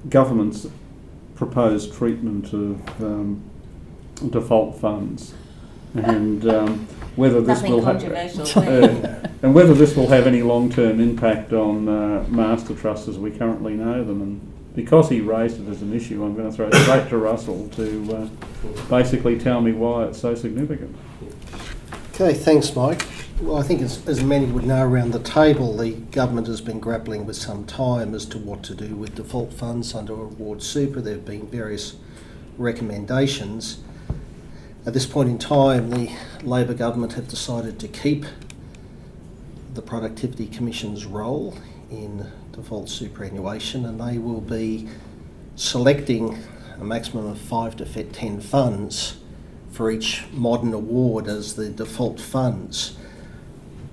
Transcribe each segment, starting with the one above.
government's proposed treatment of default funds, and whether this will and whether this will have any long-term impact on master trusts as we currently know them. And because he raised it as an issue, I'm going to throw it straight to Russell to basically tell me why it's so significant. Okay, thanks, Mike. Well, I think as many would know around the table, the government has been grappling with some time as to what to do with default funds under Award Super. There have been various recommendations. At this point in time, the Labor government have decided to keep the Productivity Commission's role in default superannuation, and they will be selecting a maximum of 5 to 10 funds for each modern award as the default funds.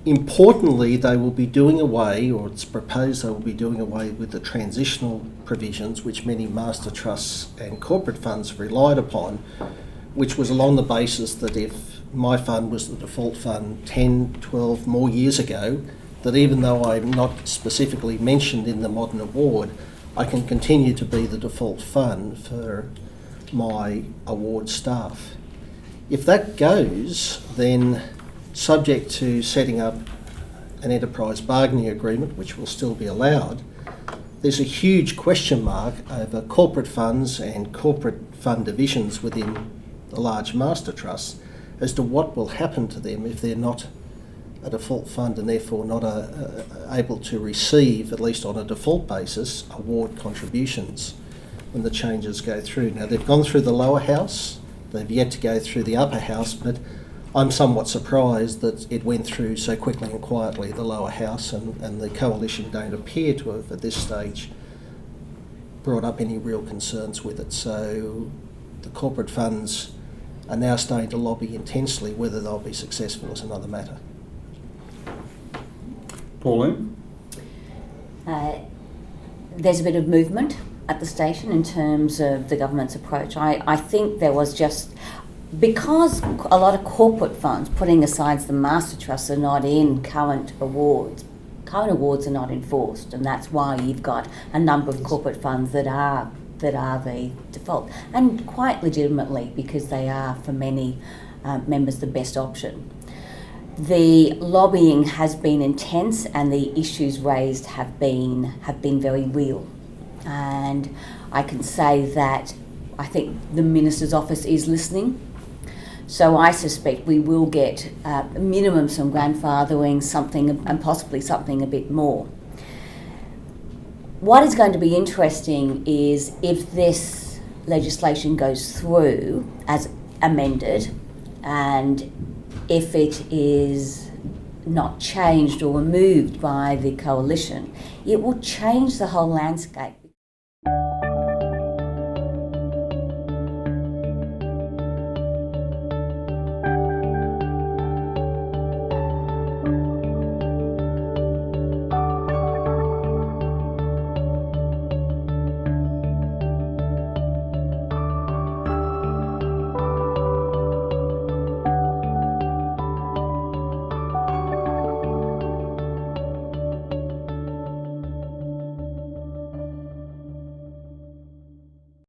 Importantly, they will be doing away, or it's proposed they will be doing away with the transitional provisions which many master trusts and corporate funds have relied upon, which was along the basis that if my fund was the default fund 10, 12 more years ago, that even though I'm not specifically mentioned in the modern award, I can continue to be the default fund for my award staff. If that goes, then subject to setting up an enterprise bargaining agreement, which will still be allowed, there's a huge question mark over corporate funds and corporate fund divisions within the large master trusts as to what will happen to them if they're not a default fund and therefore not able to receive, at least on a default basis, award contributions when the changes go through. Now, they've gone through the lower house, they've yet to go through the upper house, but I'm somewhat surprised that it went through so quickly and quietly, the lower house, and the coalition don't appear to have, at this stage, brought up any real concerns with it. So the corporate funds are now starting to lobby intensely. Whether they'll be successful is another matter. Pauline? There's a bit of movement at the station in terms of the government's approach. I think there was just, because a lot of corporate funds, putting aside the master trusts, are not in current awards. Current awards are not enforced, and that's why you've got a number of corporate funds that are the default, and quite legitimately, because they are for many members the best option. The lobbying has been intense, and the issues raised have been very real. And I can say that I think the Minister's office is listening. So I suspect we will get minimum some grandfathering, something, and possibly something a bit more. What is going to be interesting is if this legislation goes through as amended, and if it is not changed or removed by the coalition, it will change the whole landscape.